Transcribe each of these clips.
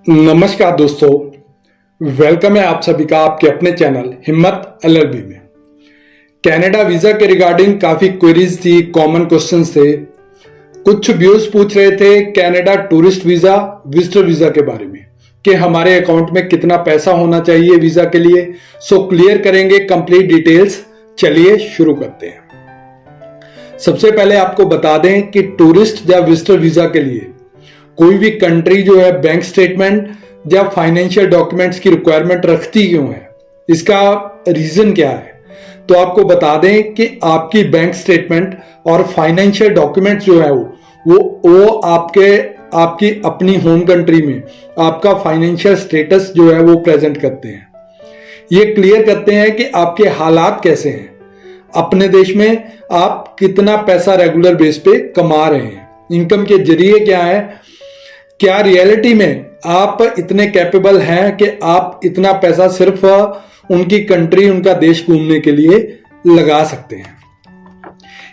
नमस्कार दोस्तों, वेलकम है आप सभी का आपके अपने चैनल हिम्मत एलएलबी में। कनाडा वीजा के रिगार्डिंग काफी क्वेरीज थी, कॉमन क्वेश्चंस थे। कुछ व्यूअर्स पूछ रहे थे Canada tourist visa, visitor visa के बारे में कि हमारे अकाउंट में कितना पैसा होना चाहिए वीजा के लिए। सो क्लियर करेंगे कंप्लीट डिटेल्स। चलिए शुरू करते हैं। सबसे पहले आपको बता दें कि टूरिस्ट या विजिटर वीजा के लिए कोई भी कंट्री जो है बैंक स्टेटमेंट या फाइनेंशियल डॉक्यूमेंट्स की रिक्वायरमेंट रखती क्यों है, इसका रीजन क्या है। तो आपको बता दें कि आपकी बैंक स्टेटमेंट और फाइनेंशियल डॉक्यूमेंट्स जो है वो आपकी अपनी होम कंट्री में आपका फाइनेंशियल स्टेटस जो है वो प्रेजेंट करते हैं। ये क्लियर करते हैं कि आपके हालात कैसे हैं, अपने देश में आप कितना पैसा रेगुलर बेस पे कमा रहे हैं, इनकम के जरिए क्या है, क्या रियलिटी में आप इतने कैपेबल हैं कि आप इतना पैसा सिर्फ उनकी कंट्री, उनका देश घूमने के लिए लगा सकते हैं।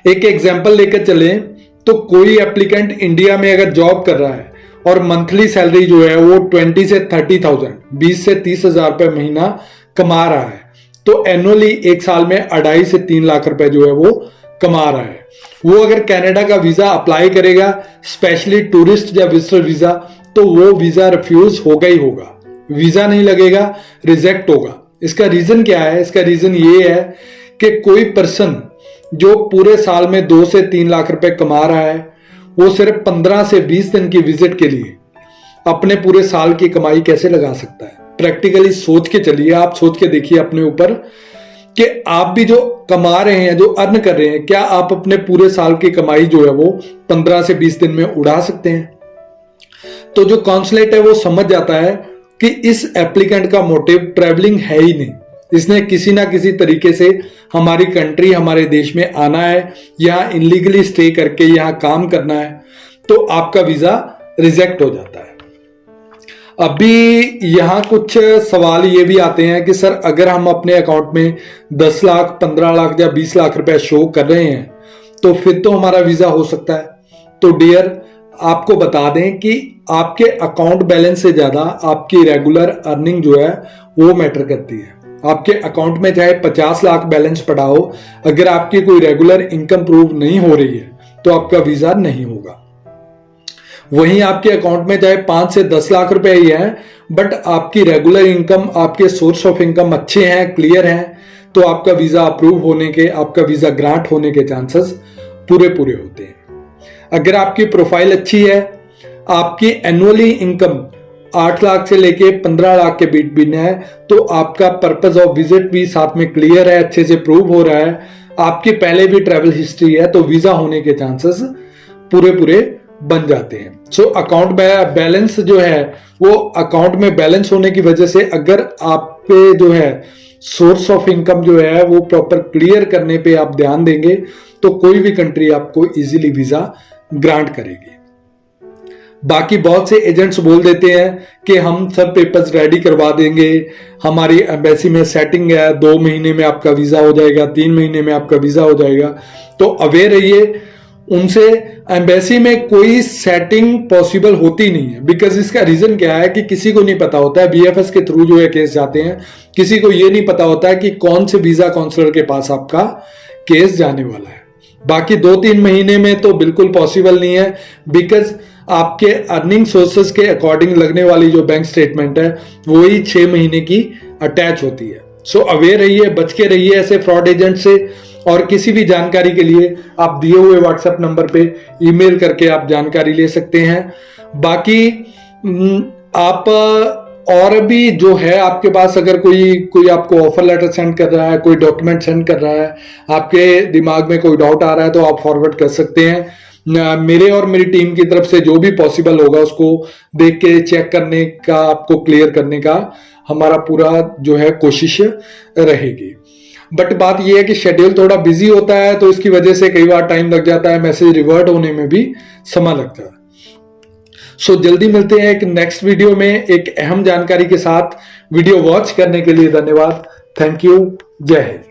एक एग्जांपल लेकर चलें तो कोई एप्लीकेंट इंडिया में अगर जॉब कर रहा है और मंथली सैलरी जो है वो 20 से 30,000, 20 से 30,000 रुपए महीना कमा रहा है, तो एनुअली एक साल में 2.5 से 3 लाख रुपए जो है वो कमा रहा है। वो अगर कनाडा का वीजा अप्लाई करेगा, स्पेशली टूरिस्ट या विजिटर वीजा, तो वो वीजा रिफ्यूज होगा ही होगा, वीजा नहीं लगेगा, रिजेक्ट होगा। इसका रीजन क्या है? इसका रीजन ये है कि कोई पर्सन जो पूरे साल में 2 से 3 लाख रुपए कमा रहा है, वो सिर्फ 15 से 20 दिन की विजिट के लिए अपने पूरे साल की कमाई कैसे लगा सकता है। प्रैक्टिकली सोच के चलिए, आप सोच के देखिए अपने ऊपर कि आप भी जो कमा रहे हैं, जो अर्न कर रहे हैं, क्या आप अपने पूरे साल की कमाई जो है वो 15 से 20 दिन में उड़ा सकते हैं? तो जो कॉन्सुलेट है वो समझ जाता है कि इस एप्लीकेंट का मोटिव ट्रैवलिंग है ही नहीं, इसने किसी ना किसी तरीके से हमारी कंट्री, हमारे देश में आना है, यहाँ इनलीगली स्टे करके यहाँ काम करना है, तो आपका वीजा रिजेक्ट हो जाता है। अभी यहां कुछ सवाल ये भी आते हैं कि सर अगर हम अपने अकाउंट में 10 लाख, 15 लाख या 20 लाख रुपए शो कर रहे हैं तो फिर तो हमारा वीजा हो सकता है। तो डियर, आपको बता दें कि आपके अकाउंट बैलेंस से ज्यादा आपकी रेगुलर अर्निंग जो है वो मैटर करती है। आपके अकाउंट में चाहे 50 लाख बैलेंस पड़ा हो, अगर आपकी कोई रेगुलर इनकम प्रूव नहीं हो रही है तो आपका वीजा नहीं होगा। वहीं आपके अकाउंट में चाहे 5 से 10 लाख रुपए ही है, बट आपकी रेगुलर इनकम, आपके सोर्स ऑफ इनकम अच्छे हैं, क्लियर हैं, तो आपका वीजा अप्रूव होने के, आपका वीजा ग्रांट होने के चांसेस पूरे होते हैं। अगर आपकी प्रोफाइल अच्छी है, आपकी एनुअली इनकम 8 लाख से लेके 15 लाख के बीच भी है, तो आपका पर्पस ऑफ विजिट भी साथ में क्लियर है, अच्छे से प्रूव हो रहा है, आपकी पहले भी ट्रैवल हिस्ट्री है, तो वीजा होने के चांसेस पूरे बन जाते हैं। सो अकाउंट बैलेंस जो है वो अकाउंट में बैलेंस होने की वजह से, अगर आप पे जो है सोर्स ऑफ इनकम जो है वो प्रॉपर क्लियर करने पे आप ध्यान देंगे, तो कोई भी कंट्री आपको इजीली वीजा ग्रांट करेगी। बाकी बहुत से एजेंट्स बोल देते हैं कि हम सब पेपर्स रेडी करवा देंगे, हमारी एम्बेसी में सेटिंग है, 2 महीने में आपका वीजा हो जाएगा, 3 महीने में आपका वीजा हो जाएगा। तो अवेयर रहिए उनसे, एम्बेसी में कोई सेटिंग पॉसिबल होती नहीं है। बिकॉज इसका रीजन क्या है कि किसी को नहीं पता होता है, बीएफएस के थ्रू जो है केस जाते हैं, किसी को ये नहीं पता होता है कि कौन से वीजा काउंसलर के पास आपका केस जाने वाला है। बाकी 2-3 महीने में तो बिल्कुल पॉसिबल नहीं है, बिकॉज आपके अर्निंग सोर्सेस के अकॉर्डिंग लगने वाली जो बैंक स्टेटमेंट है वही 6 महीने की अटैच होती है। सो अवेयर रहिए, बच के रहिए ऐसे फ्रॉड एजेंट से। और किसी भी जानकारी के लिए आप दिए हुए व्हाट्सएप नंबर पे ईमेल करके आप जानकारी ले सकते हैं। बाकी आप और भी जो है आपके पास, अगर कोई आपको ऑफर लेटर सेंड कर रहा है, कोई डॉक्यूमेंट सेंड कर रहा है, आपके दिमाग में कोई डाउट आ रहा है, तो आप फॉरवर्ड कर सकते हैं। मेरे और मेरी टीम की तरफ से जो भी पॉसिबल होगा उसको देख के चेक करने का, आपको क्लियर करने का हमारा पूरा जो है कोशिश रहेगी। बट बात यह है कि शेड्यूल थोड़ा बिजी होता है, तो इसकी वजह से कई बार टाइम लग जाता है, मैसेज रिवर्ट होने में भी समय लगता है। सो जल्दी मिलते हैं एक नेक्स्ट वीडियो में एक अहम जानकारी के साथ। वीडियो वॉच करने के लिए धन्यवाद। Thank you. जय हिंद।